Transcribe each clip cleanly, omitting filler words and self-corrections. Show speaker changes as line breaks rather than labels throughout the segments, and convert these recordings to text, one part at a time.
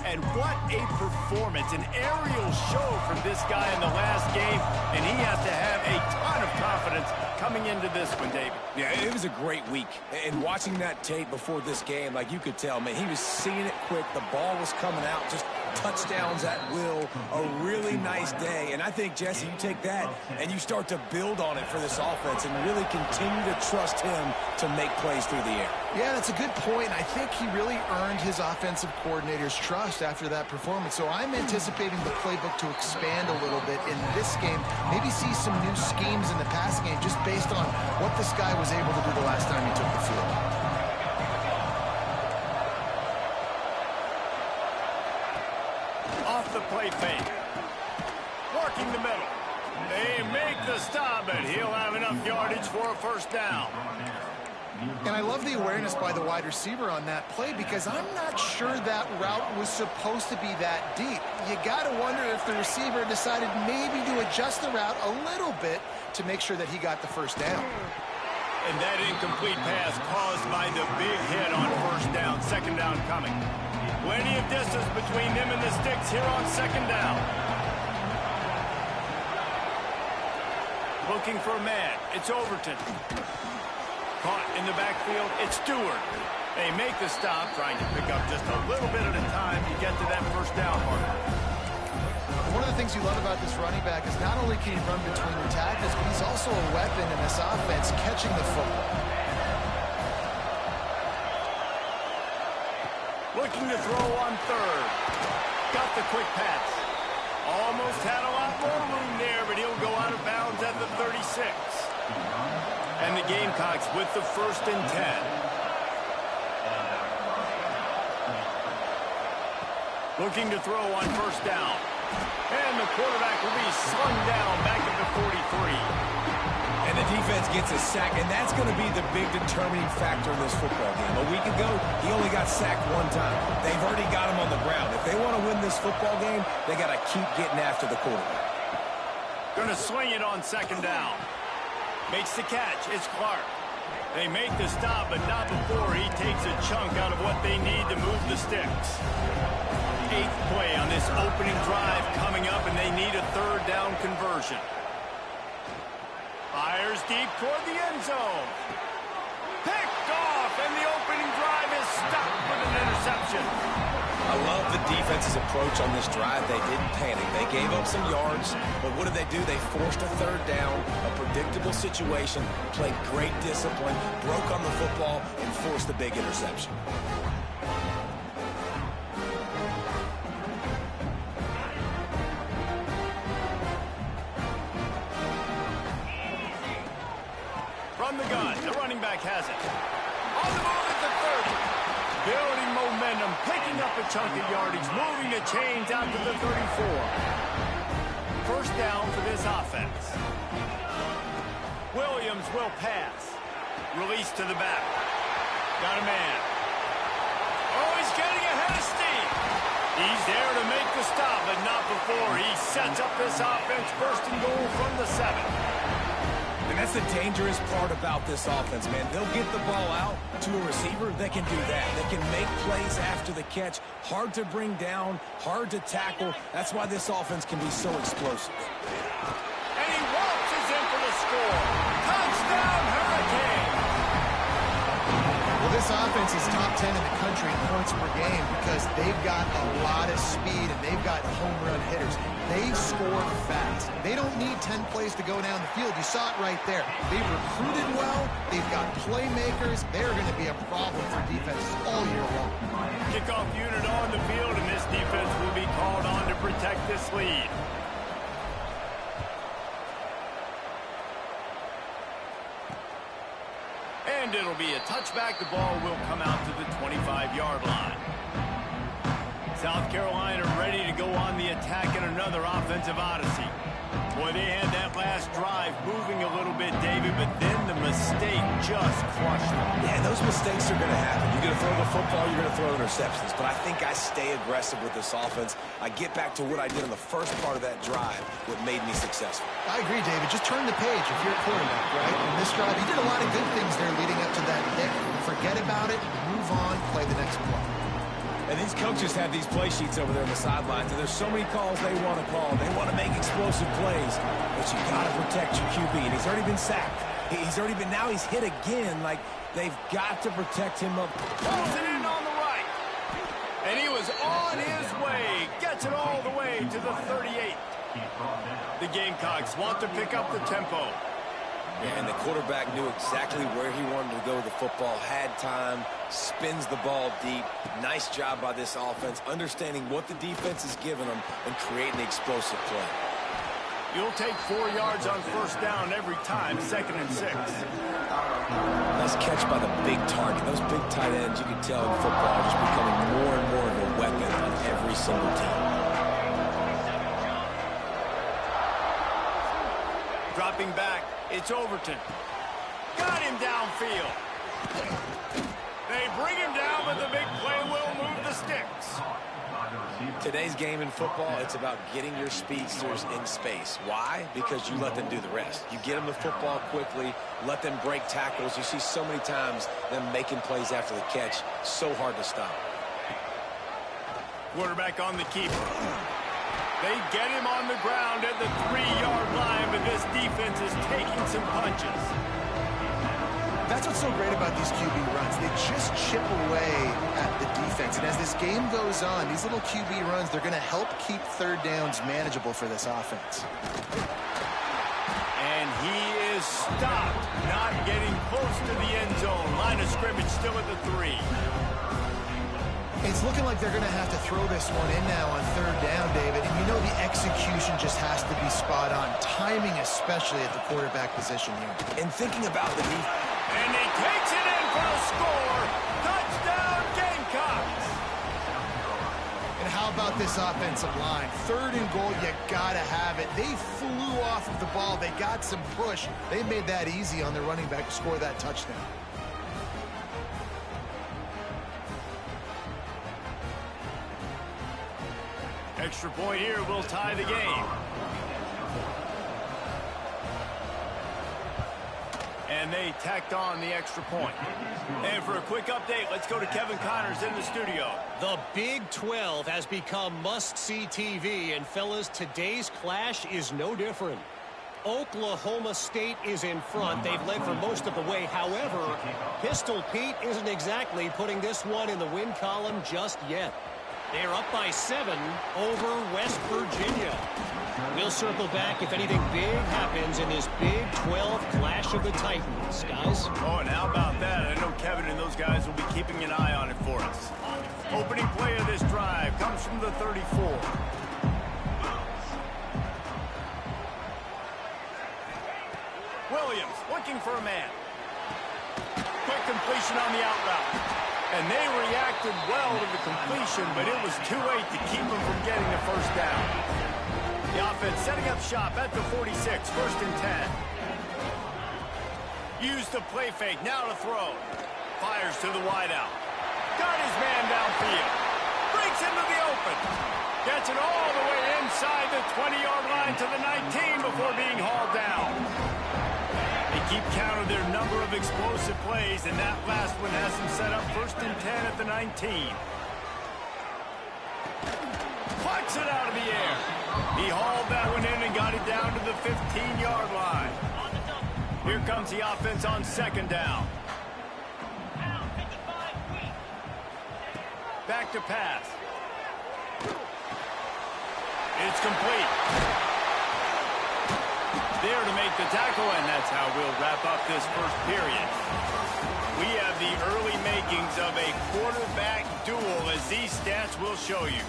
And what a performance, an aerial show from this guy in the last game, and he has to have a ton of confidence coming into this one, David.
Yeah, it was a great week. And watching that tape before this game, like you could tell, man, he was seeing it quick. The ball was coming out, just touchdowns at will. A really nice day. And I think, Jesse, you take that and you start to build on it for this offense and really continue to trust him to make plays through the air.
Yeah, that's a good point. I think he really earned his offensive coordinator's trust after that performance. So I'm anticipating the playbook to expand a little bit in this game. Maybe see some new schemes in the passing game just based on what this guy was able to do the last time he took the field.
Off the play fake. Working the middle. They make the stop, but he'll have enough yardage for a first down.
And I love the awareness by the wide receiver on that play because I'm not sure that route was supposed to be that deep. You got to wonder if the receiver decided maybe to adjust the route a little bit to make sure that he got the first down.
And that incomplete pass caused by the big hit on first down, second down coming. Plenty of distance between him and the sticks here on second down. Looking for a man. It's Overton. Caught in the backfield, it's Stewart. They make the stop, trying to pick up just a little bit at a time to get to that first down mark.
One of the things you love about this running back is not only can he run between the tackles, but he's also a weapon in this offense, catching the football.
Looking to throw on third. Got the quick pass. Almost had a lot more room there, but he'll go out of bounds at the 36. And the Gamecocks with the 1st and 10. Looking to throw on first down. And the quarterback will be slung down back at the 43.
And the defense gets a sack, and that's going to be the big determining factor in this football game. A week ago, he only got sacked one time. They've already got him on the ground. If they want to win this football game, they got to keep getting after the quarterback.
Going to swing it on second down. Makes the catch. It's Clark. They make the stop, but not before he takes a chunk out of what they need to move the sticks. 8th play on this opening drive coming up, and they need a third down conversion. Fires deep toward the end zone. Picked off, and the opening drive is stopped with an interception.
I love the defense's approach on this drive. They didn't panic. They gave up some yards, but what did they do? They forced a third down, a predictable situation, played great discipline, broke on the football, and forced the big interception.
From the gun, the running back has it. On the move at the 30. Building momentum, picking up a chunk of yardage, moving the chains out to the 34. First down for this offense. Williams will pass. Release to the back. Got a man. Oh, he's getting ahead of steam. He's there to make the stop, but not before he sets up this offense first and goal from the 7.
And that's the dangerous part about this offense, man. They'll get the ball out to a receiver. They can do that. They can make plays after the catch. Hard to bring down, hard to tackle. That's why this offense can be so explosive.
And he waltzes in for the score. Touchdown, Hurricane!
Well, this offense is top 10 in the country in points per game because they've got a lot of speed and they've got home run hitters. They score fast. They don't need 10 plays to go down the field. You saw it right there. They've recruited well. They've got playmakers. They're going to be a problem for defenses all year long.
Kickoff unit on the field, and this defense will be called on to protect this lead. And it'll be a touchback. The ball will come out to the 25-yard line. South Carolina ready to go on the attack in another offensive odyssey. Boy, they had that last drive moving a little bit, David, but then the mistake just crushed them.
Yeah, those mistakes are going to happen. You're going to throw the football, you're going to throw interceptions. But I think I stay aggressive with this offense. I get back to what I did in the first part of that drive, what made me successful.
I agree, David. Just turn the page if you're a quarterback, right? In this drive, you did a lot of good things there leading up to that pick. Forget about it, move on, play the next play.
And these coaches have these play sheets over there on the sidelines, and there's so many calls they want to call. They want to make explosive plays, but you got to protect your QB, and he's already been sacked. Now he's hit again. Like, they've got to protect him up.
Pulls it in on the right. And he was on his way. Gets it all the way to the 38. The Gamecocks want to pick up the tempo.
Yeah, and the quarterback knew exactly where he wanted to go with the football, had time, spins the ball deep. Nice job by this offense, understanding what the defense is giving them and creating the explosive play.
You'll take 4 yards on first down every time, 2nd and 6.
Nice catch by the big target. Those big tight ends, you can tell in football, are just becoming more and more of a weapon on every single team.
Dropping back, it's Overton. Got him downfield. They bring him down, but the big play will move the sticks.
Today's game in football, it's about getting your speedsters in space. Why? Because you let them do the rest. You get them the football quickly, let them break tackles. You see so many times them making plays after the catch. So hard to stop.
Quarterback on the keeper. They get him on the ground at the 3-yard line, but this defense is taking some punches.
That's what's so great about these QB runs. They just chip away at the defense. And as this game goes on, these little QB runs, they're going to help keep third downs manageable for this offense.
And he is stopped, not getting close to the end zone. Line of scrimmage still at the 3.
It's looking like they're going to have to throw this one in now on third down, David. And you know the execution just has to be spot on. Timing especially at the quarterback position here.
And thinking about the defense.
And he takes it in for a score. Touchdown, Gamecocks.
And how about this offensive line? 3rd and goal, you got to have it. They flew off of the ball. They got some push. They made that easy on their running back to score that touchdown.
Extra point here will tie the game. And they tacked on the extra point. And for a quick update, let's go to Kevin Connors in the studio.
The Big 12 has become must-see TV, and fellas, today's clash is no different. Oklahoma State is in front. They've led for most of the way. However, Pistol Pete isn't exactly putting this one in the win column just yet. They're up by 7 over West Virginia. We'll circle back if anything big happens in this Big 12 Clash of the Titans, guys.
Oh, and how about that? I know Kevin and those guys will be keeping an eye on it for us. Opening play of this drive comes from the 34. Williams looking for a man. Quick completion on the out route. And they reacted well to the completion, but it was too late to keep them from getting the first down. The offense setting up shop at the 46, 1st and 10. Use the play fake, now to throw. Fires to the wideout. Got his man downfield. Breaks into the open. Gets it all the way inside the 20-yard line to the 19 before being hauled down. They keep count of their number of explosive plays, and that last one has them set up 1st and 10 at the 19. Plucks it out of the air. He hauled that one in and got it down to the 15-yard line. Here comes the offense on 2nd down. Back to pass. It's complete. There to make the tackle, and that's how we'll wrap up this first period. We have the early makings of a quarterback duel, as these stats will show you.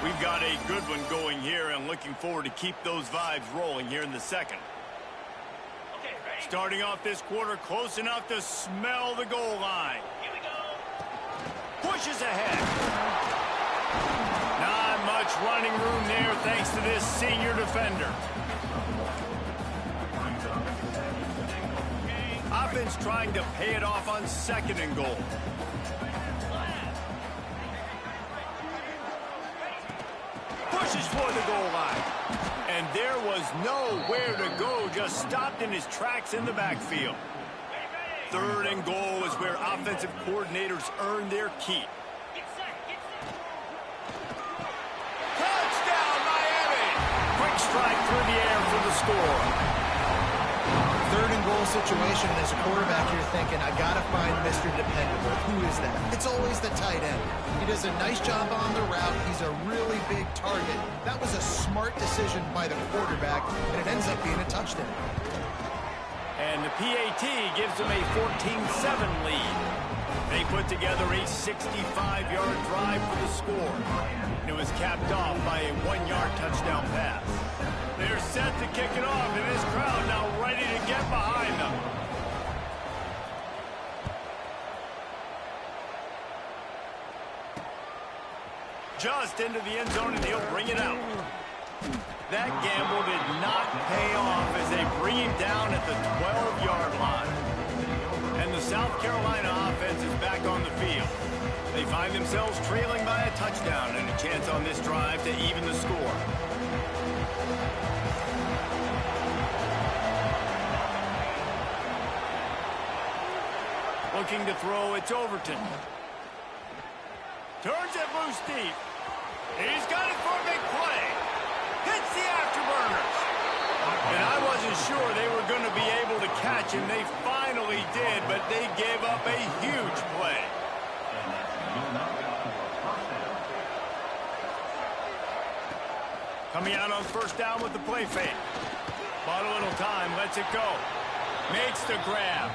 We've got a good one going here, and looking forward to keep those vibes rolling here in the second. Starting off this quarter close enough to smell the goal line. Here we go. Pushes ahead. Not much running room there thanks to this senior defender. Offense trying to pay it off on 2nd and goal. Pushes for the goal line. And there was nowhere to go, just stopped in his tracks in the backfield. 3rd and goal is where offensive coordinators earn their keep. Touchdown, Miami! Quick strike through the air for the score.
3rd and goal situation, and as a quarterback, you're thinking, I got to find Mr. Dependable. Who is that? It's always the tight end. He does a nice job on the route. He's a really big target. That was a smart decision by the quarterback, and it ends up being a touchdown.
And the PAT gives them a 14-7 lead. They put together a 65-yard drive for the score. And it was capped off by a 1-yard touchdown pass. They're set to kick it off, and this crowd now ready to get behind them. Just into the end zone, and he'll bring it out. That gamble did not pay off as they bring him down at the 12-yard line. And the South Carolina offense is back on the field. They find themselves trailing by a touchdown and a chance on this drive to even the score. Looking to throw, it's Overton. Turns it loose deep. He's got it for a big play. Hits the afterburners. And I wasn't sure they were going to be able to catch him. They finally did, but they gave up a huge play. Coming out on 1st down with the play fake. Bought a little time, lets it go. Makes the grab.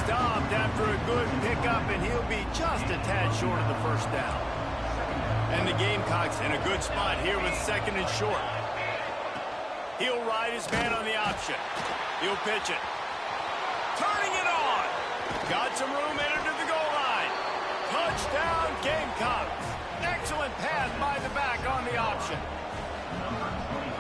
Stopped after a good pickup, and he'll be just a tad short of the 1st down. And the Gamecocks in a good spot here with 2nd and short. He'll ride his man on the option. He'll pitch it. Turning it on. Got some room, entered to the goal line. Touchdown, Gamecocks. Excellent pass by the back on the option.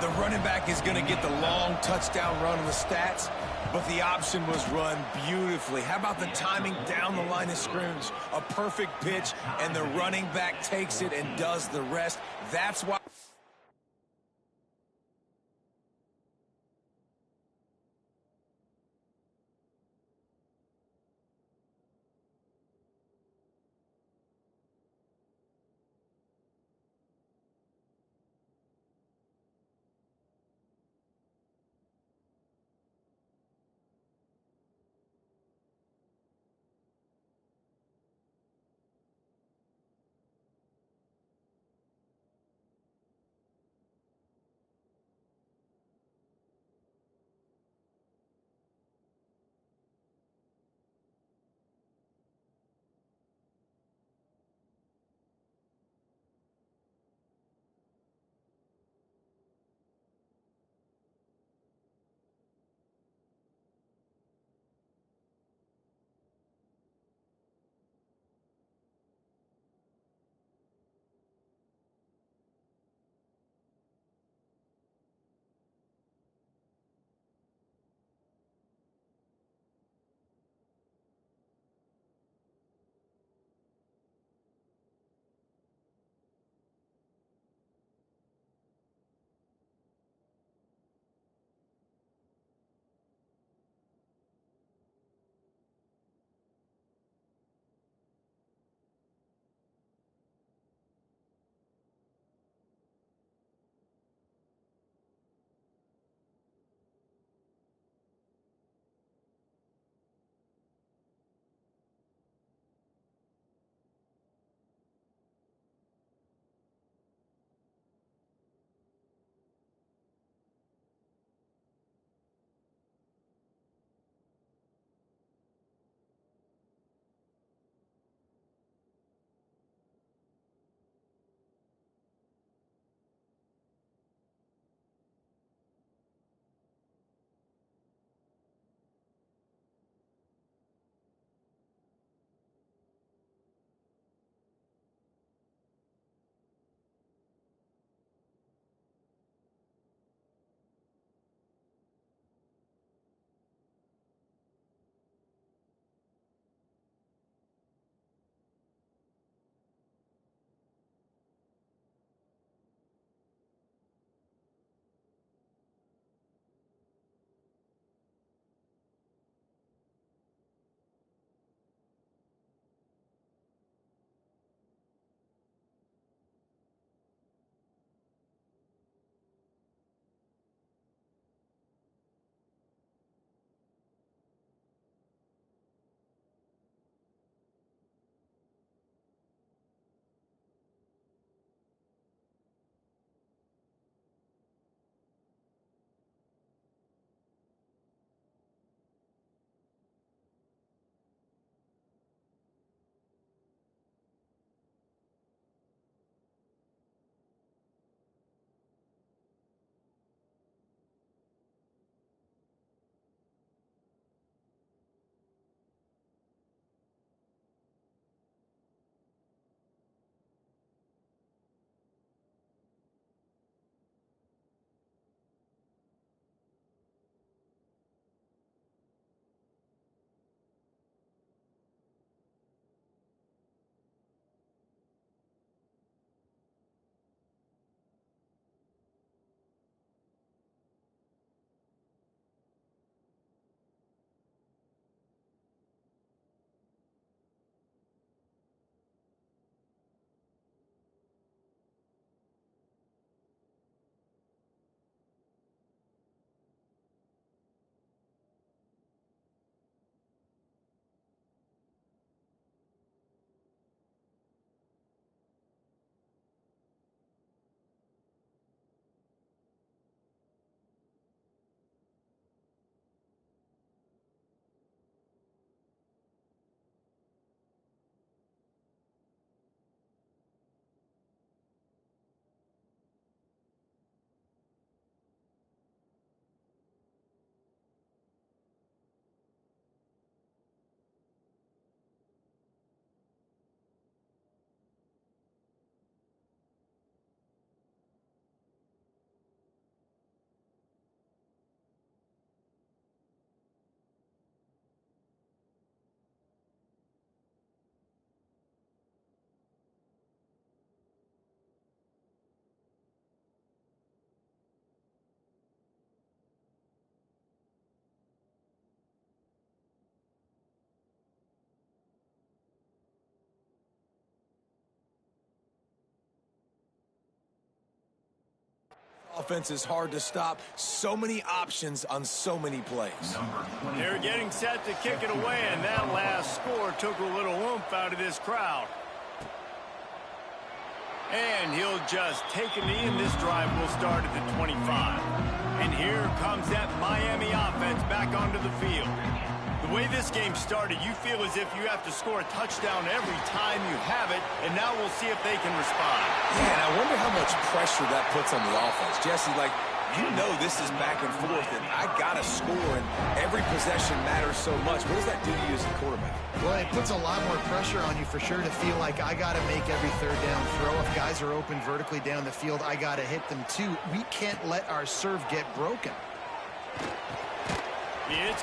The running back is going to get the long touchdown run on the stats, but the option was run beautifully. How about the timing down the line of scrimmage? A perfect pitch, and the running back takes it and does the rest. That's why... offense is hard to stop. So many options on so many plays.
They're getting set to kick it away, and that last score took a little oomph out of this crowd. And he'll just take a knee, and this drive will start at the 25. And here comes that Miami offense back onto the field. The way this game started, you feel as if you have to score a touchdown every time you have it, and now we'll see if they can respond.
Yeah, and I wonder how much pressure that puts on the offense. Jesse, like, you know this is back and forth, and I got to score, and every possession matters so much. What does that do to you as a quarterback?
Well, it puts a lot more pressure on you for sure to feel like I got to make every third down throw. If guys are open vertically down the field, I got to hit them too. We can't let our serve get broken.
It's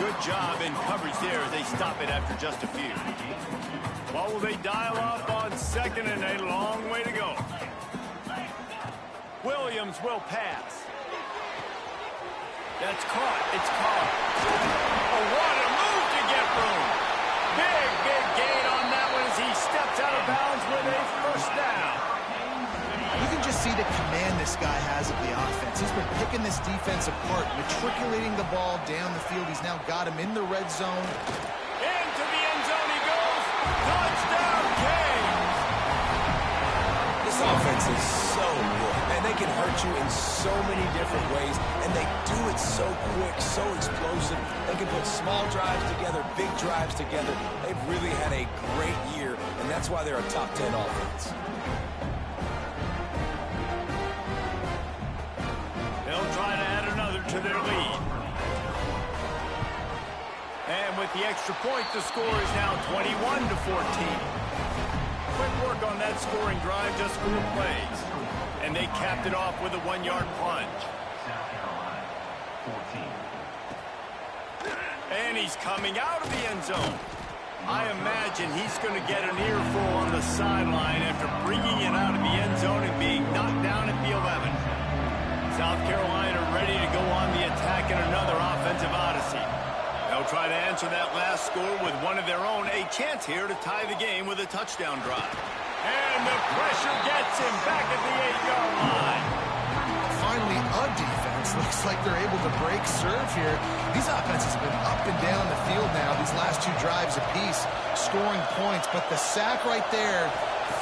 Good job in coverage there as they stop it after just a few. What will they dial up on second and a long way to go? Williams will pass. That's caught. It's caught. Oh, what a move to get room. Big gain on that one as he steps out of bounds with a first down.
You can just see the command this guy has of the offense. He's been picking this defense apart, matriculating the ball down the field. He's now got him in the red zone.
Into the end zone he goes. Touchdown, Canes.
This offense is so good, and they can hurt you in so many different ways, and they do it so quick, so explosive. They can put small drives together, big drives together. They've really had a great year, and that's why they're a top 10 offense.
They'll try to add another to their lead. And with the extra point, the score is now 21-14. Quick work on that scoring drive, just 4 plays. And they capped it off with a 1-yard plunge. And he's coming out of the end zone. I imagine he's going to get an earful on the sideline after bringing it out of the end zone and being knocked down at the 11. South Carolina ready to go on the attack in another offensive odyssey. They'll try to answer that last score with one of their own. A chance here to tie the game with a touchdown drive. And the pressure gets him back at the 8-yard line.
Finally, a defense. Looks like they're able to break serve here. These offenses have been up and down the field now, these last 2 drives apiece, scoring points. But the sack right there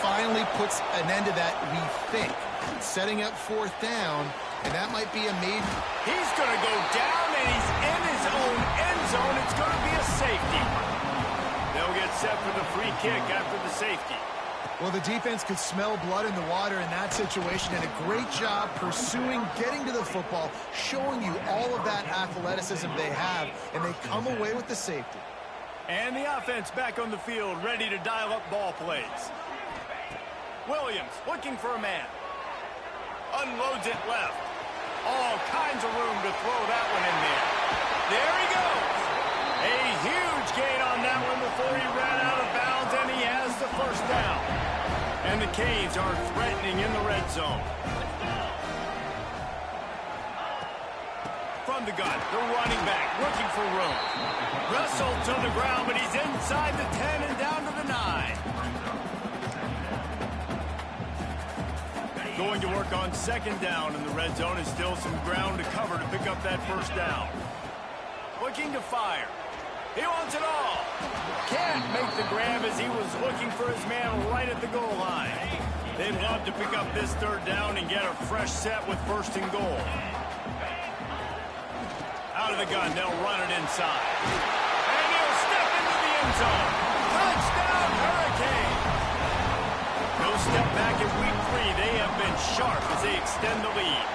finally puts an end to that, we think. Setting up 4th down, and that might be a made.
He's going to go down, and he's in his own end zone. It's going to be a safety. They'll get set for the free kick after the safety.
Well, the defense could smell blood in the water in that situation, and a great job pursuing, getting to the football, showing you all of that athleticism they have, and they come away with the safety.
And the offense back on the field, ready to dial up ball plays. Williams looking for a man. Unloads it left. All kinds of room to throw that one in there. There he goes. A huge gain on that one before he ran out of bounds, and he has the first down. And the Canes are threatening in the red zone. From the gun, the running back looking for room. Wrestled to the ground, but he's inside the 10 and down to the 9. Going to work on 2nd down in the red zone, and still some ground to cover to pick up that first down. Looking to fire. He wants it all. Can't make the grab as he was looking for his man right at the goal line. They'd love to pick up this 3rd down and get a fresh set with 1st and goal. Out of the gun, they'll run it inside. And he'll step into the end zone. Touchdown, Hurricane! No step back in week 3. They have been sharp as they extend the lead.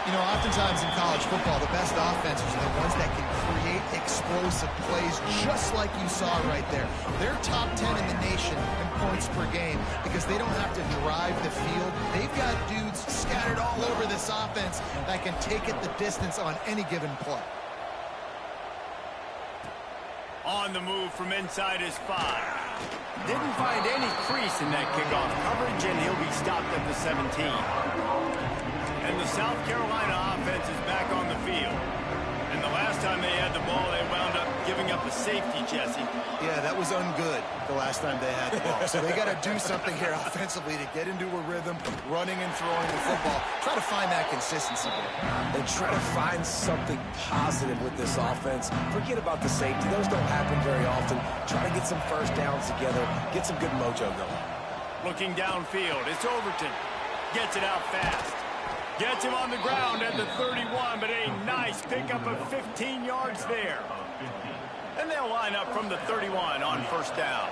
You know, oftentimes in college football, the best offenses are the ones that can create explosive plays just like you saw right there. They're top 10 in the nation in points per game because they don't have to drive the field. They've got dudes scattered all over this offense that can take it the distance on any given play.
On the move from inside his 5. Didn't find any crease in that kickoff coverage, and he'll be stopped at the 17. And the South Carolina offense is back on the field. And the last time they had the ball, they wound up giving up a safety, Jesse.
Yeah, that was ungood the last time they had the ball. So they got to do something here offensively to get into a rhythm, running and throwing the football. Try to find that consistency there.
And try to find something positive with this offense. Forget about the safety. Those don't happen very often. Try to get some first downs together. Get some good mojo going.
Looking downfield, it's Overton. Gets it out fast. Gets him on the ground at the 31, but a nice pickup of 15 yards there. And they'll line up from the 31 on 1st down.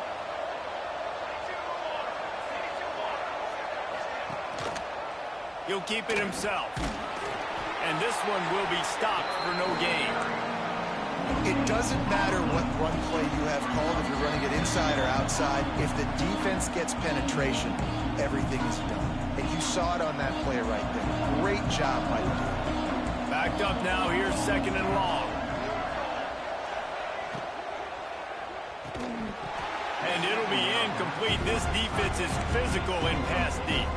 He'll keep it himself. And this one will be stopped for no gain.
It doesn't matter what run play you have called, if you're running it inside or outside. If the defense gets penetration, everything is done. And you saw it on that play right there. Great job by the defense.
Backed up now, here's 2nd and long. And it'll be incomplete. This defense is physical in pass deep.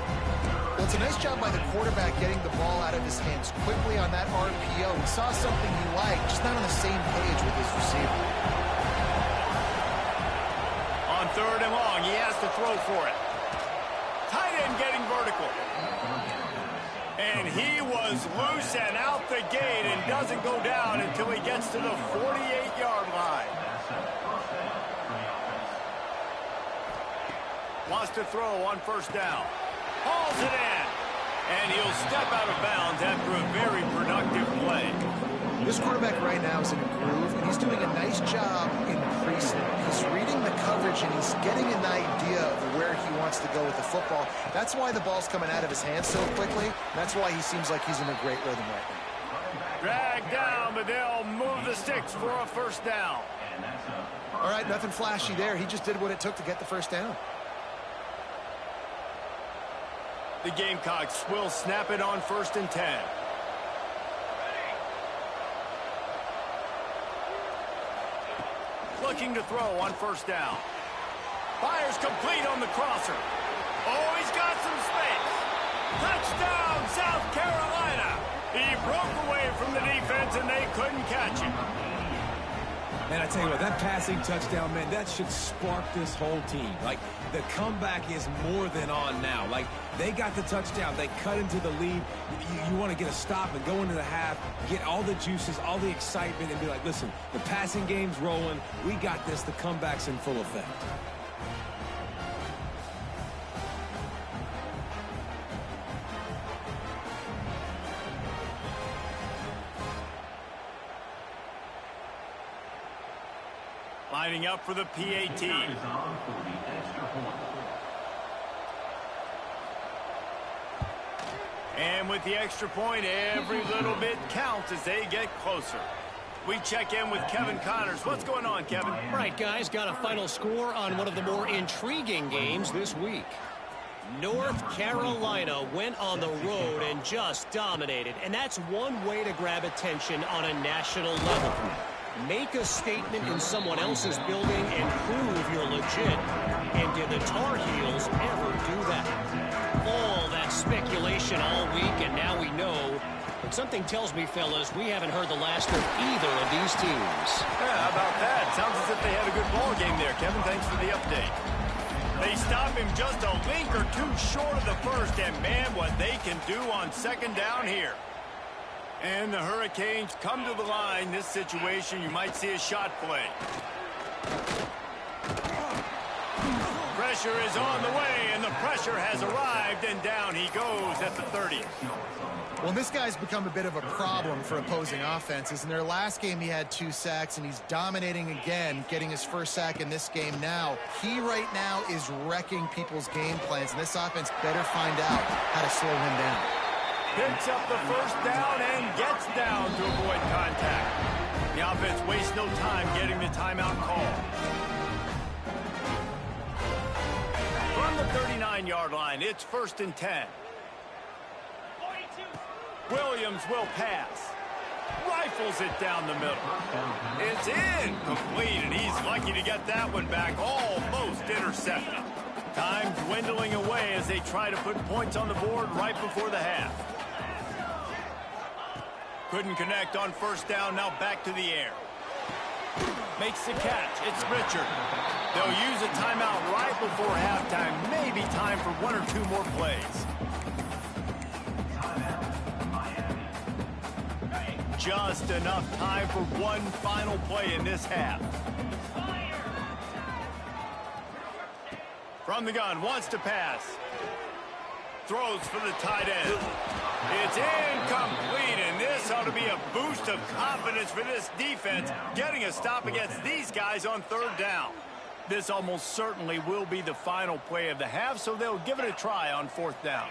Well, it's a nice job by the quarterback getting the ball out of his hands quickly on that RPO. He saw something he liked, just not on the same page with his receiver.
On 3rd and long, he has to throw for it. Tight end getting vertical. And he was loose and out the gate and doesn't go down until he gets to the 48-yard line. Wants to throw on 1st down. Hauls it in. And he'll step out of bounds after a very productive play.
This quarterback right now is in a groove, and he's doing a nice job in pre-snap. He's reading the coverage, and he's getting an idea of where he wants to go with the football. That's why the ball's coming out of his hands so quickly. That's why he seems like he's in a great rhythm right now.
Drag down, but they'll move the sticks for a 1st down.
All right, nothing flashy there. He just did what it took to get the 1st down.
The Gamecocks will snap it on 1st and 10. Looking to throw on 1st down. Fires complete on the crosser. Oh, he's got some space. Touchdown, South Carolina. He broke away from the defense, and they couldn't catch him.
Man, I tell you what, that passing touchdown, man, that should spark this whole team. Like, the comeback is more than on now. Like, they got the touchdown. They cut into the lead. You want to get a stop and go into the half, get all the juices, all the excitement, and be like, listen, the passing game's rolling. We got this. The comeback's in full effect.
Lining up for the PAT. And with the extra point, every little bit counts as they get closer. We check in with Kevin Connors. What's going on, Kevin?
Right, guys, got a final score on one of the more intriguing games this week. North Carolina went on the road and just dominated, and that's one way to grab attention on a national level. Make a statement in someone else's building and prove you're legit. And did the Tar Heels ever do that? All that speculation all week, and now we know. But something tells me, fellas, we haven't heard the last of either of these teams.
Yeah, how about that? Sounds as if they had a good ball game there, Kevin. Thanks for the update. They stop him just a link or two short of the 1st, and man, what they can do on 2nd down here. And the Hurricanes come to the line. This situation, you might see a shot play. Pressure is on the way, and the pressure has arrived, and down he goes at the 30.
Well, this guy's become a bit of a problem for opposing offenses. In their last game, he had 2 sacks, and he's dominating again, getting his 1st sack in this game now. He right now is wrecking people's game plans, and this offense better find out how to slow him down.
Picks up the 1st down and gets down to avoid contact. The offense wastes no time getting the timeout call. From the 39-yard line, it's 1st and 10. Williams will pass. Rifles it down the middle. It's incomplete, and he's lucky to get that one back, almost intercepted. Time dwindling away as they try to put points on the board right before the half. Couldn't connect on 1st down, now back to the air. Makes the catch, it's Richard. They'll use a timeout right before halftime, maybe time for 1 or 2 more plays. Just enough time for one final play in this half. From the gun, wants to pass. Throws for the tight end. It's incomplete, and this ought to be a boost of confidence for this defense, getting a stop against these guys on 3rd down. This almost certainly will be the final play of the half, so they'll give it a try on 4th down.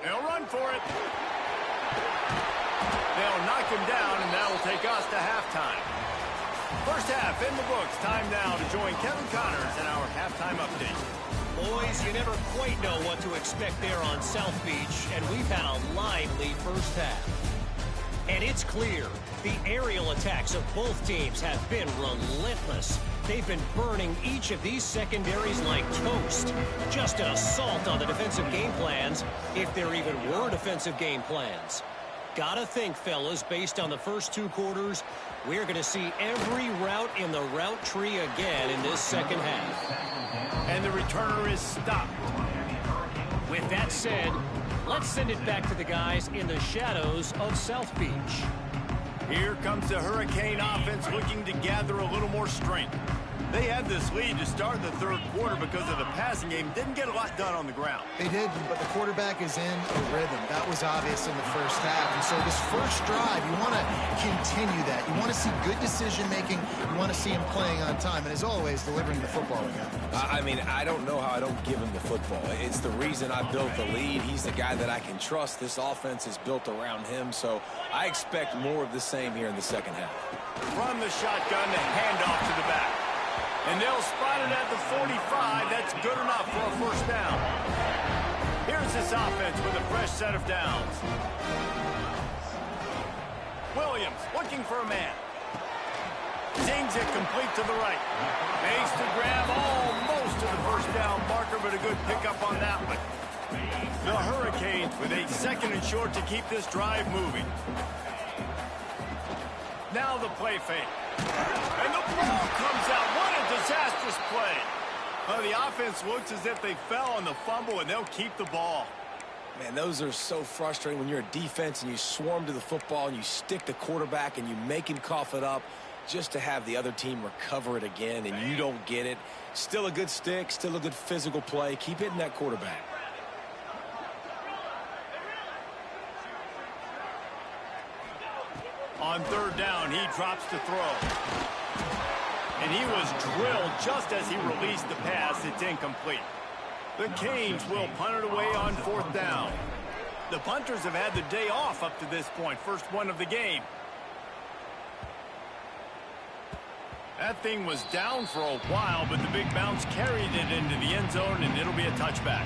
They'll run for it. They'll knock him down, and that'll take us to halftime. 1st half in the books. Time now to join Kevin Connors in our halftime update.
Boys, you never quite know what to expect there on South Beach, and we've had a lively 1st half. And it's clear, the aerial attacks of both teams have been relentless. They've been burning each of these secondaries like toast. Just an assault on the defensive game plans, if there even were defensive game plans. Gotta think, fellas, based on the first 2 quarters, we're going to see every route in the route tree again in this second half.
And the returner is stopped.
With that said, let's send it back to the guys in the shadows of South Beach.
Here comes the Hurricane offense looking to gather a little more strength. They had this lead to start the third quarter because of the passing game. Didn't get a lot done on the ground.
They did, but the quarterback is in a rhythm. That was obvious in the first half. And so this first drive, you want to continue that. You want to see good decision-making. You want to see him playing on time. And as always, delivering the football again.
I mean, I don't know how I don't give him the football. It's the reason I built the lead. He's the guy that I can trust. This offense is built around him. So I expect more of the same here in the second half.
From the shotgun, the handoff to the back. And they'll spot it at the 45. That's good enough for a first down. Here's this offense with a fresh set of downs. Williams looking for a man. Zings it complete to the right. Makes the grab almost to the first down marker, but a good pickup on that one. The Hurricanes with a 2nd and short to keep this drive moving. Now the play fake. And the ball comes out. What a disastrous play. Well, the offense looks as if they fell on the fumble, and they'll keep the ball.
Man, those are so frustrating when you're a defense and you swarm to the football and you stick the quarterback and you make him cough it up just to have the other team recover it again and you don't get it. Still a good stick, still a good physical play. Keep hitting that quarterback.
On 3rd down, he drops to throw. And he was drilled just as he released the pass. It's incomplete. The Canes will punt it away on 4th down. The punters have had the day off up to this point. First one of the game. That thing was down for a while, but the big bounce carried it into the end zone, and it'll be a touchback.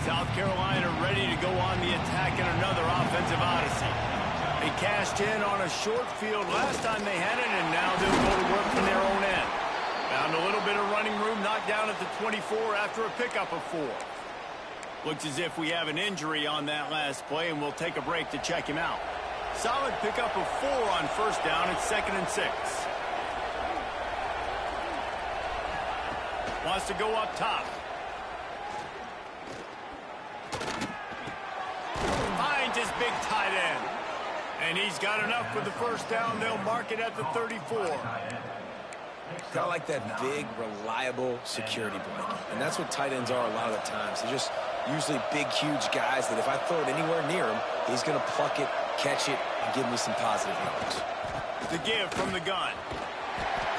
South Carolina ready to go on the attack in another offensive odyssey. They cashed in on a short field last time they had it, and now they'll go to work from their own end. Found a little bit of running room, knocked down at the 24 after a pickup of 4. Looks as if we have an injury on that last play, and we'll take a break to check him out. Solid pickup of 4 on 1st down. It's 2nd and 6. Wants to go up top. Finds his big tight end. And he's got enough for the first down. They'll mark it at the 34.
Kind of like that big, reliable security blanket. And that's what tight ends are a lot of the times. They're just usually big, huge guys that if I throw it anywhere near him, he's going to pluck it, catch it, and give me some positive yards.
The give from the gun.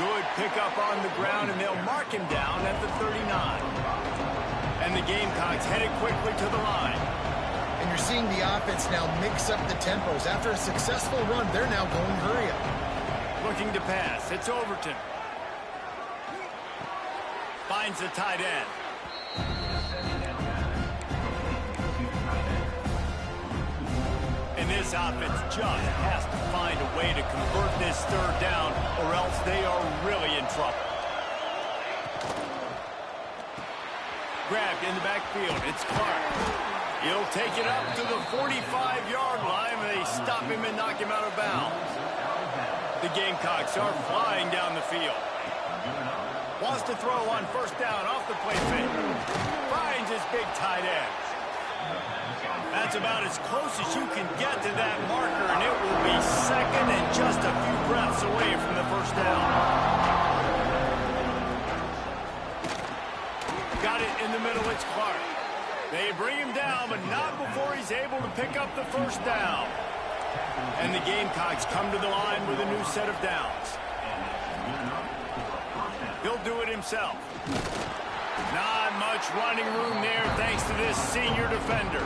Good pickup on the ground, and they'll mark him down at the 39. And the Gamecocks headed quickly to the line.
And you're seeing the offense now mix up the tempos. After a successful run, they're now going hurry up.
Looking to pass. It's Overton. Finds the tight end. And this offense just has to find a way to convert this 3rd down, or else they are really in trouble. Grabbed in the backfield. It's Clark. He'll take it up to the 45-yard line, and they stop him and knock him out of bounds. The Gamecocks are flying down the field. Wants to throw on 1st down off the play fake. Finds his big tight end. That's about as close as you can get to that marker, and it will be 2nd and just a few breaths away from the first down. Got it in the middle. It's Clark. They bring him down, but not before he's able to pick up the first down. And the Gamecocks come to the line with a new set of downs. He'll do it himself. Not much running room there thanks to this senior defender.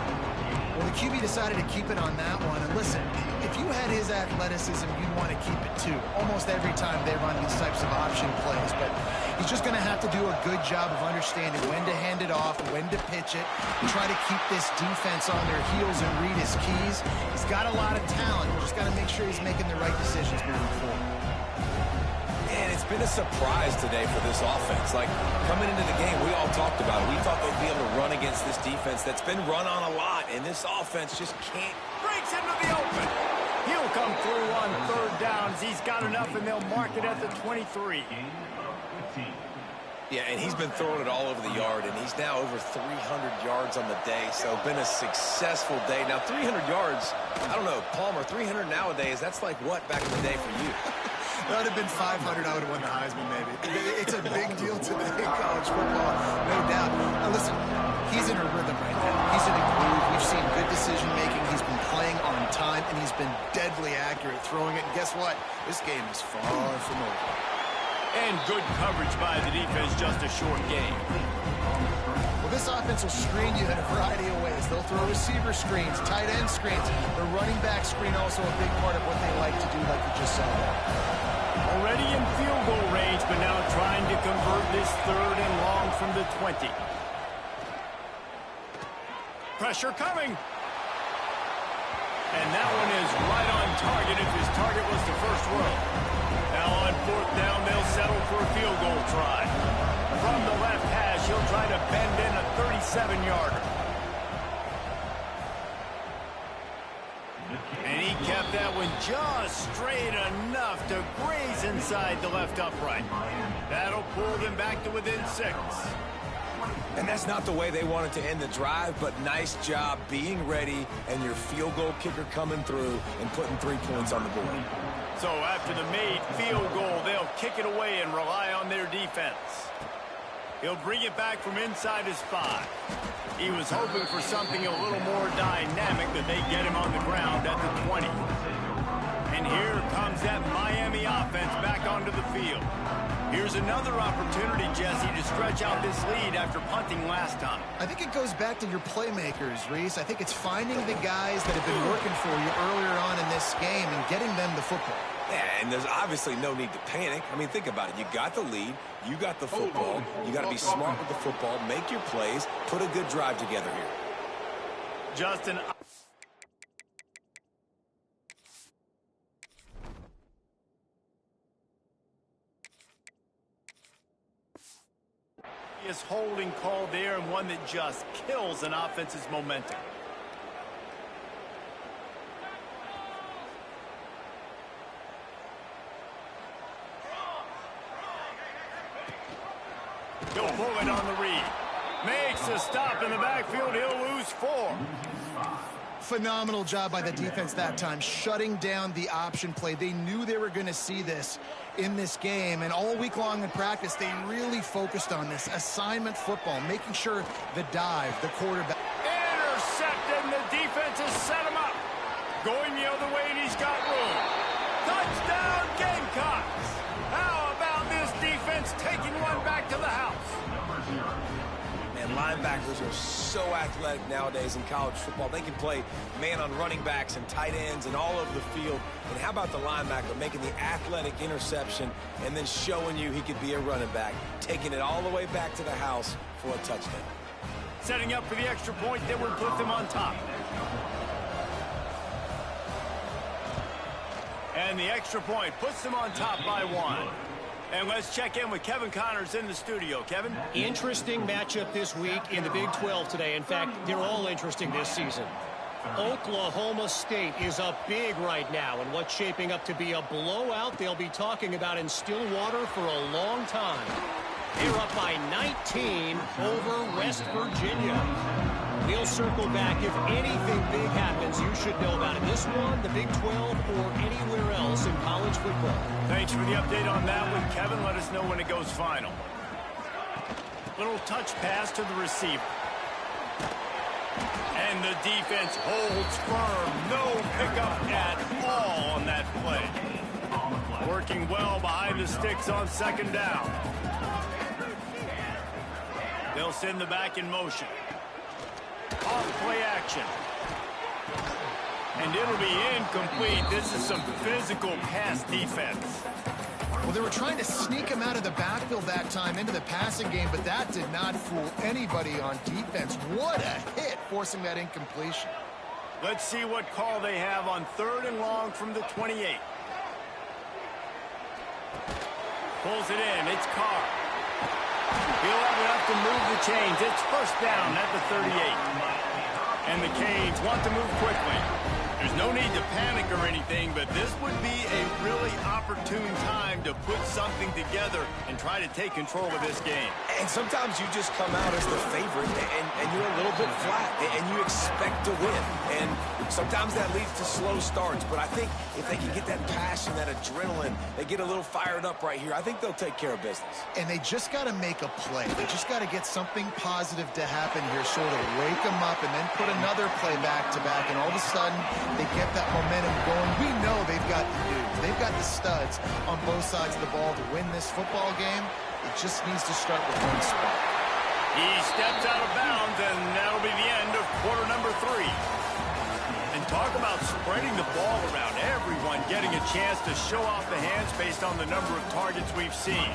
Well, the QB decided to keep it on that one. And listen, if you had his athleticism, you'd want to keep it too. Almost every time they run these types of option plays. But he's just going to have to do a good job of understanding when to hand it off, when to pitch it, and try to keep this defense on their heels and read his keys. He's got a lot of talent. He's just got to make sure he's making the right decisions moving forward.
And it's been a surprise today for this offense. Like, coming into the game, we all talked about it. We thought they'd be able to run against this defense that's been run on a lot, and this offense just can't.
Breaks into the open. He'll come through on third downs. He's got enough, and they'll mark it at the 23.
Yeah, and he's been throwing it all over the yard, and he's now over 300 yards on the day, so been a successful day. Now, 300 yards, I don't know, Palmer, 300 nowadays, that's like what back in the day for you?
That would have been 500. I would have won the Heisman, maybe. It's a big deal today in college football, no doubt. Now, listen, he's in a rhythm right now. He's in a groove. We've seen good decision-making. He's been playing on time, and he's been deadly accurate throwing it. And guess what? This game is far from over.
And good coverage by the defense, just a short game.
Well, this offense will screen you in a variety of ways. They'll throw receiver screens, tight end screens. The running back screen also a big part of what they like to do, like you just saw there.
Already in field goal range, but now trying to convert this third and long from the 20. Pressure coming. And that one is right on target if his target was the first row. Now on fourth down, they'll settle for a field goal try. From the left hash, he'll try to bend in a 37-yarder. And he kept that one just straight enough to graze inside the left upright. That'll pull them back to within 6.
And that's not the way they wanted to end the drive, but nice job being ready and your field goal kicker coming through and putting 3 points on the board.
So after the made field goal, they'll kick it away and rely on their defense. He'll bring it back from inside his 5. He was hoping for something a little more dynamic, but they get him on the ground at the 20. And here comes that Miami offense back onto the field. Here's another opportunity, Jesse, to stretch out this lead after punting last time.
I think it goes back to your playmakers, Reese. I think it's finding the guys that have been working for you earlier on in this game and getting them the football.
Yeah, and there's obviously no need to panic. I mean, think about it. You got the lead. You got the football. You got to be smart with the football. Make your plays. Put a good drive together here.
Justin is holding call there, and one that just kills an offense's momentum. He'll pull it on the read. Makes a stop in the backfield. He'll lose 4.
Phenomenal job by the defense that time, shutting down the option play. They knew they were going to see this in this game, and all week long in practice, they really focused on this assignment football, making sure the dive, the quarterback.
Intercepted, and the defense has set him up. Going the other way, and he's got room. Touchdown, Gamecocks. How about this defense taking one back to the house?
Man, linebackers are so athletic nowadays in college football. They can play man on running backs and tight ends and all over the field. And how about the linebacker making the athletic interception and then showing you he could be a running back, taking it all the way back to the house for a touchdown.
Setting up for the extra point that would put them on top. And the extra point puts them on top by 1. And let's check in with Kevin Connors in the studio. Kevin?
Interesting matchup this week in the Big 12 today. In fact, they're all interesting this season. Oklahoma State is up big right now, and what's shaping up to be a blowout they'll be talking about in Stillwater for a long time. They're up by 19 over West Virginia. We'll circle back. If anything big happens, you should know about it. This one, the Big 12, or anywhere else in college football.
Thanks for the update on that one, Kevin. Let us know when it goes final. Little touch pass to the receiver. And the defense holds firm. No pickup at all on that play. Working well behind the sticks on second down. They'll send the back in motion. Off play action. And it'll be incomplete. This is some physical pass defense.
Well, they were trying to sneak him out of the backfield that time into the passing game, but that did not fool anybody on defense. What a hit, forcing that incompletion.
Let's see what call they have on 3rd and long from the 28. Pulls it in. It's Carr. He'll have enough to move the chains. It's first down at the 38. And the Canes want to move quickly. There's no need to panic or anything, but this would be a really opportune time to put something together and try to take control of this game.
And sometimes you just come out as the favorite, and you're a little bit flat, and you expect to win. And sometimes that leads to slow starts, but I think if they can get that passion, that adrenaline, they get a little fired up right here, I think they'll take care of business.
And they just got to make a play. They just got to get something positive to happen here, sort of wake them up, and then put another play back-to-back, and all of a sudden, they get that momentum going. We know they've got the dudes. They've got the studs on both sides of the ball to win this football game. It just needs to start with one spark.
He steps out of bounds, and that'll be the end of quarter number 3. And talk about spreading the ball around. Everyone getting a chance to show off the hands based on the number of targets we've seen.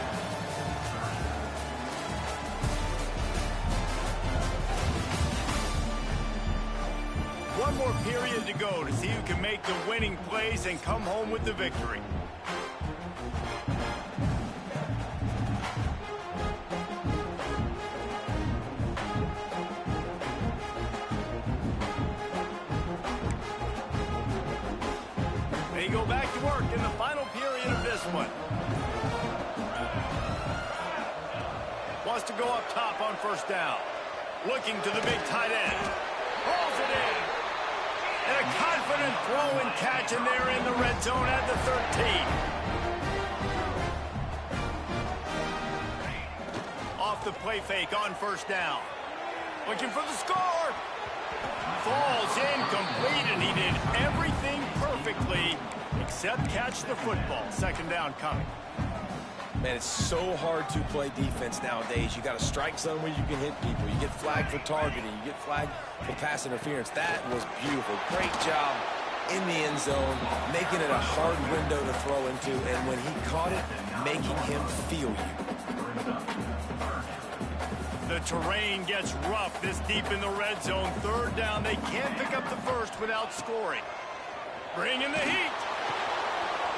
One more period to go to see who can make the winning plays and come home with the victory. They go back to work in the final period of this one. Wants to go up top on first down. Looking to the big tight end. Pulls it in. And a confident throw and catch, and they're in the red zone at the 13. Off the play fake on first down. Looking for the score. Falls incomplete, and he did everything perfectly except catch the football. Second down coming.
Man, it's so hard to play defense nowadays. You got a strike zone where you can hit people. You get flagged for targeting. You get flagged for pass interference. That was beautiful. Great job in the end zone, making it a hard window to throw into, and when he caught it, making him feel you.
The terrain gets rough this deep in the red zone. Third down. They can't pick up the first without scoring. Bring in the heat.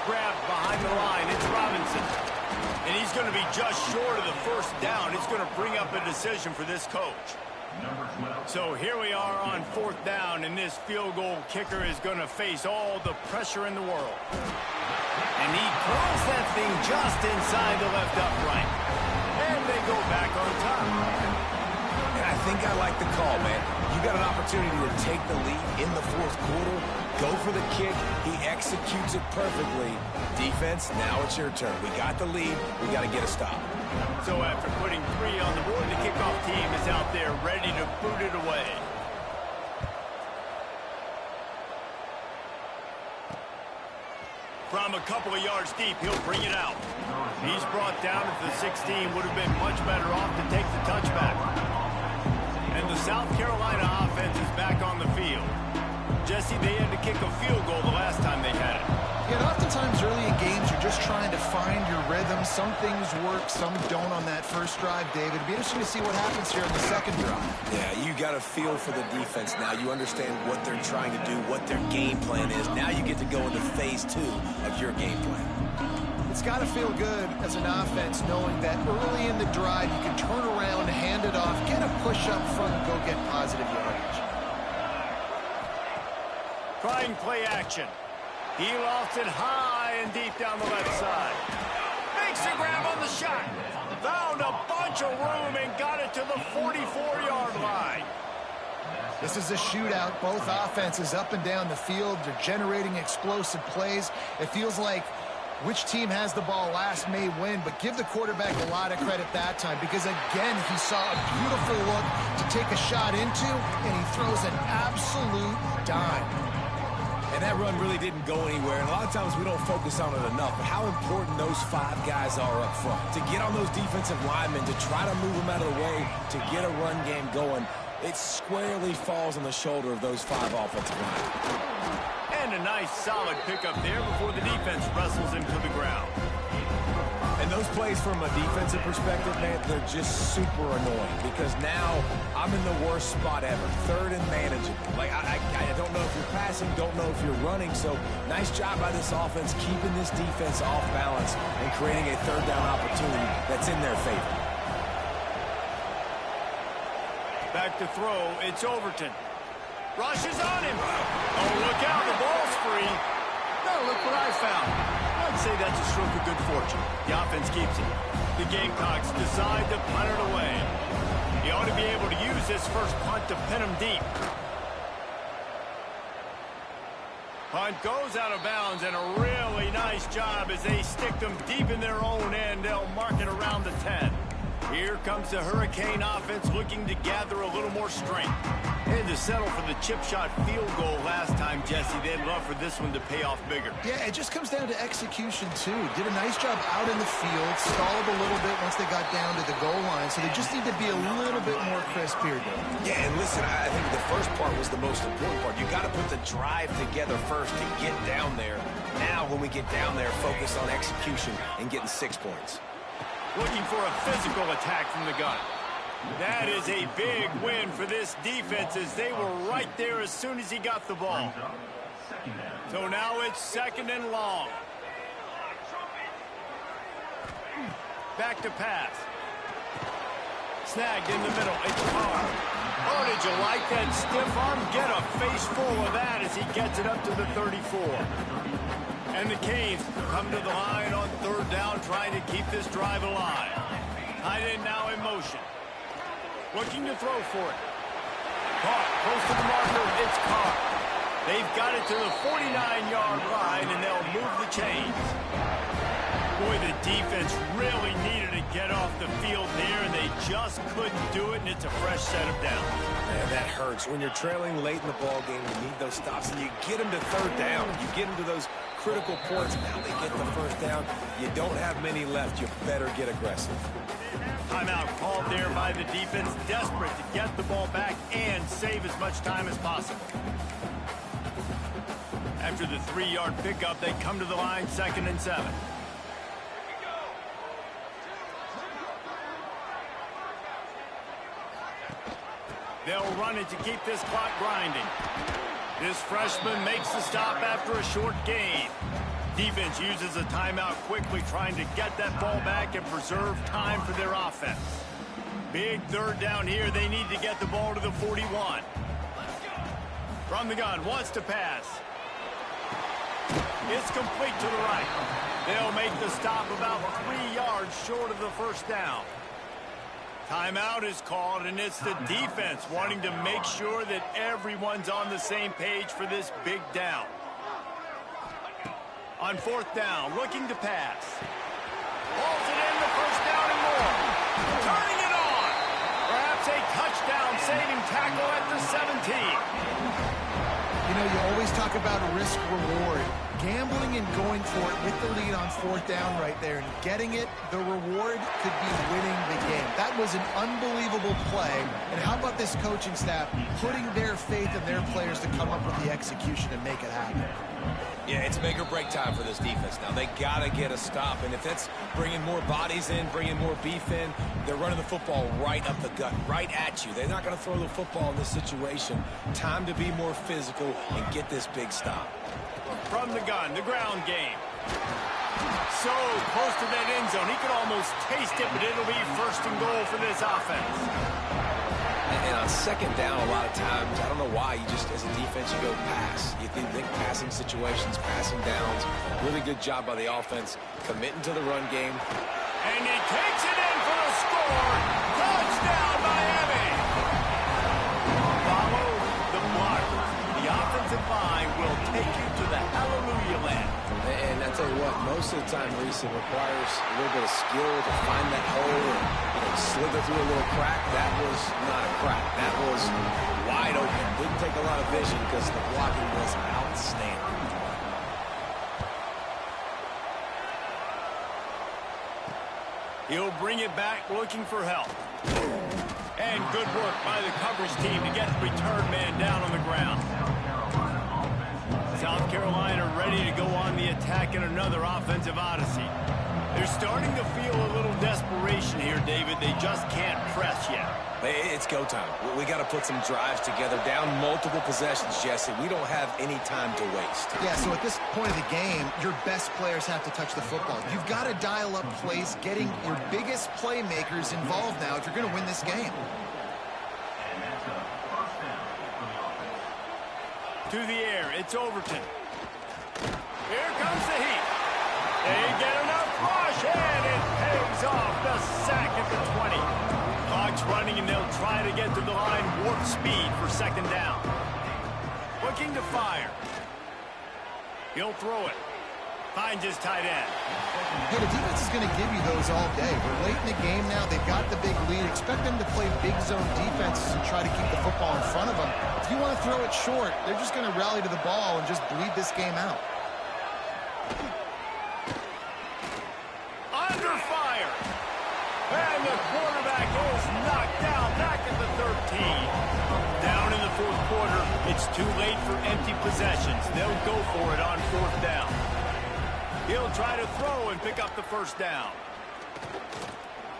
Grabbed behind the line. It's Robinson. And he's going to be just short of the first down. It's going to bring up a decision for this coach. So here we are on fourth down, and this field goal kicker is going to face all the pressure in the world. And he throws that thing just inside the left upright. And they go back on top.
And I think I like the call, man. You got an opportunity to take the lead in the fourth quarter. Go for the kick. He executes it perfectly. Defense, now it's your turn. We got the lead. We got to get a stop.
So after putting 3 on the board, the kickoff team is out there ready to boot it away. From a couple of yards deep, he'll bring it out. He's brought down at the 16. Would have been much better off to take the touchback. And the South Carolina offense is back on the field. Jesse, they had to kick a field goal the last time they had it.
Yeah, oftentimes early in games, you're just trying to find your rhythm. Some things work, some don't on that first drive, David. It'll be interesting to see what happens here in the second drive.
Yeah, you got a feel for the defense now. You understand what they're trying to do, what their game plan is. Now you get to go into phase 2 of your game plan.
It's got to feel good as an offense knowing that early in the drive you can turn around, hand it off, get a push up front, and go get positive yardage.
Trying play action. He lofts it high and deep down the left side. Makes a grab on the shot. Found a bunch of room and got it to the 44-yard line.
This is a shootout. Both offenses up and down the field. They're generating explosive plays. It feels like which team has the ball last may win, but give the quarterback a lot of credit that time because, again, he saw a beautiful look to take a shot into, and he throws an absolute dime.
And that run really didn't go anywhere. And a lot of times we don't focus on it enough. But how important those 5 guys are up front. To get on those defensive linemen, to try to move them out of the way, to get a run game going, it squarely falls on the shoulder of those 5 offensive linemen.
And a nice solid pickup there before the defense wrestles him to the ground.
And those plays from a defensive perspective, man, they're just super annoying because now I'm in the worst spot ever. Third and manageable. Like, I don't know if you're passing, don't know if you're running. So nice job by this offense keeping this defense off balance and creating a third down opportunity that's in their favor.
Back to throw, it's Overton. Rushes on him. Oh, look out, the ball's free. No, look what I found. I'd say that's a stroke of good fortune. The offense keeps it. The Gamecocks decide to punt it away. He ought to be able to use this first punt to pin him deep. Punt goes out of bounds, and a really nice job as they stick them deep in their own end. They'll mark it around the 10. Here comes the Hurricane offense looking to gather a little more strength. And to settle for the chip shot field goal last time, Jesse, they'd love for this one to pay off bigger.
Yeah, it just comes down to execution, too. Did a nice job out in the field, stalled a little bit once they got down to the goal line, so they just need to be a little bit more crisp here, though.
Yeah, and listen, I think the first part was the most important part. You got to put the drive together first to get down there. Now, when we get down there, focus on execution and getting 6 points.
Looking for a physical attack from the gun. That is a big win for this defense as they were right there as soon as he got the ball. So now it's 2nd and long. Back to pass. Snagged in the middle. It's Carr. Oh, did you like that stiff arm? Get a face full of that as he gets it up to the 34. And the Canes come to the line on 3rd down, trying to keep this drive alive. Tight end now in motion. Looking to throw for it. Caught close to the marker. It's Carr. They've got it to the 49-yard line, and they'll move the chains. Boy, the defense really needed to get off the field there, and they just couldn't do it, and it's a fresh set of downs.
Man, that hurts. When you're trailing late in the ball game, you need those stops, and you get them to 3rd down. You get them to those critical points. Now they get the 1st down. You don't have many left. You better get aggressive.
Timeout called there by the defense, desperate to get the ball back and save as much time as possible. After the 3-yard pickup, they come to the line, 2nd and 7. They'll run it to keep this clock grinding. This freshman makes the stop after a short gain. Defense uses a timeout quickly, trying to get that ball back and preserve time for their offense. Big 3rd down here. They need to get the ball to the 41. From the gun, wants to pass. It's complete to the right. They'll make the stop about 3 yards short of the 1st down. Timeout is called, and it's the defense wanting to make sure that everyone's on the same page for this big down. On 4th down, looking to pass. Hauls it in, the 1st down and more. Turning it on. Perhaps a touchdown-saving tackle at the 17.
You know, you always talk about risk-reward. Gambling and going for it with the lead on 4th down right there and getting it, the reward could be winning the game. That was an unbelievable play. And how about this coaching staff putting their faith in their players to come up with the execution and make it happen?
Yeah, it's make or break time for this defense now. They got to get a stop, and if it's bringing more bodies in, bringing more beef in, they're running the football right up the gut, right at you. They're not going to throw the football in this situation. Time to be more physical and get this big stop.
From the gun, the ground game. So close to that end zone. He could almost taste it, but it'll be 1st and goal for this offense.
And on 2nd down, a lot of times, I don't know why, you just, as a defense, you go pass. You think passing situations, passing downs. Really good job by the offense, committing to the run game.
And he takes it in for the score. Touchdown, Miami. Follow the blockers. The offensive line will take you to the hallelujah land.
And I tell you what, most of the time, Reese, it requires a little bit of skill to find that hole and slither through a little crack. That was not a crack. That was wide open. Didn't take a lot of vision because the blocking was outstanding.
He'll bring it back looking for help. And good work by the coverage team to get the return man down on the ground. South Carolina ready to go on the attack in another offensive odyssey. They're starting to feel a little desperation here, David. They just can't press yet.
It's go time. We got to put some drives together. Down multiple possessions, Jesse. We don't have any time to waste.
Yeah, so at this point of the game, your best players have to touch the football. You've got to dial up plays, getting your biggest playmakers involved now if you're going to win this game.
To the air, it's Overton. Here comes the heat. They get enough rush, and it pays off the sack at the 20. Clock's running, and they'll try to get to the line warp speed for second down. Looking to fire. He'll throw it. Finds his tight end.
Hey, the defense is going to give you those all day. We're late in the game now. They've got the big lead. Expect them to play big zone defenses and try to keep the football in front of them. If you want to throw it short, they're just going to rally to the ball and just bleed this game out.
Under fire. And the quarterback is knocked down back at the 13. Down in the fourth quarter, it's too late for empty possessions. They'll go for it on fourth down. He'll try to throw and pick up the first down.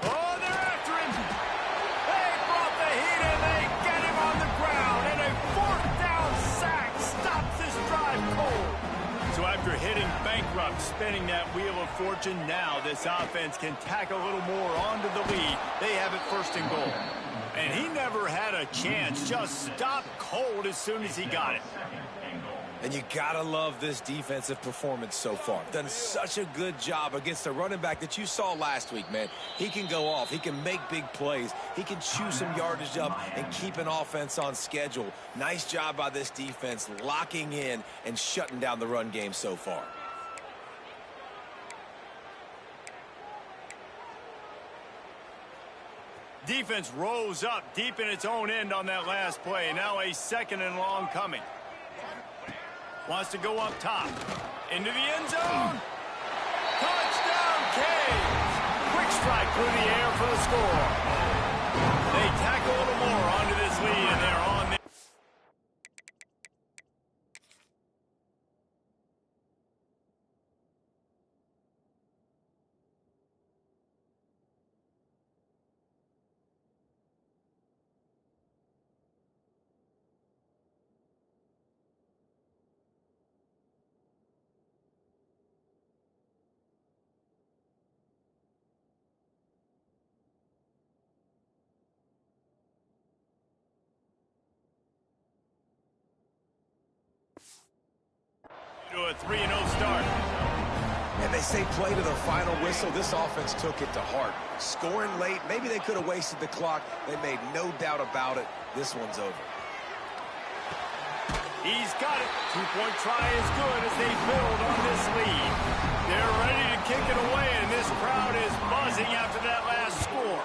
Oh, they're after him. They brought the heat and they get him on the ground. And a fourth down sack stops this drive cold. So after hitting bankrupt, spinning that wheel of fortune, now this offense can tack a little more onto the lead. They have it first and goal. And he never had a chance. Just stopped cold as soon as he got it.
And you gotta love this defensive performance so far. Done such a good job against the running back that you saw last week, man. He can go off. He can make big plays. He can chew some yardage up and keep an offense on schedule. Nice job by this defense locking in and shutting down the run game so far.
Defense rose up deep in its own end on that last play. Now a second and long coming. Wants to go up top. Into the end zone. Touchdown, Canes. Quick strike through the air for the score. They tack a little more onto this lead, and they're on the... to a 3-0 start.
And they say play to the final whistle. This offense took it to heart. Scoring late, maybe they could have wasted the clock. They made no doubt about it. This one's over.
He's got it. Two-point try is good as they build on this lead. They're ready to kick it away, and this crowd is buzzing after that last score.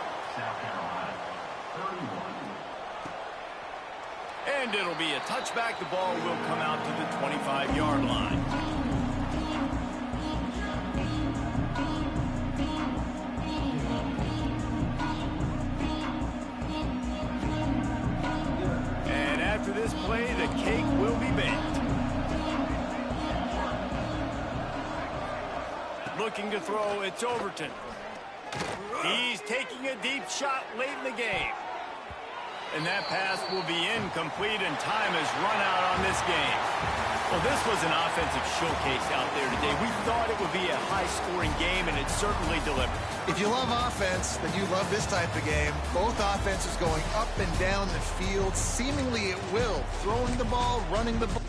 And it'll be a touchback. The ball will come out to the 25-yard line. And after this play, the cake will be baked. Looking to throw, it's Overton. He's taking a deep shot late in the game. And that pass will be incomplete, and time has run out on this game. Well, this was an offensive showcase out there today. We thought it would be a high-scoring game, and it certainly delivered.
If you love offense, then you love this type of game. Both offenses going up and down the field, seemingly at will. Throwing the ball, running the ball.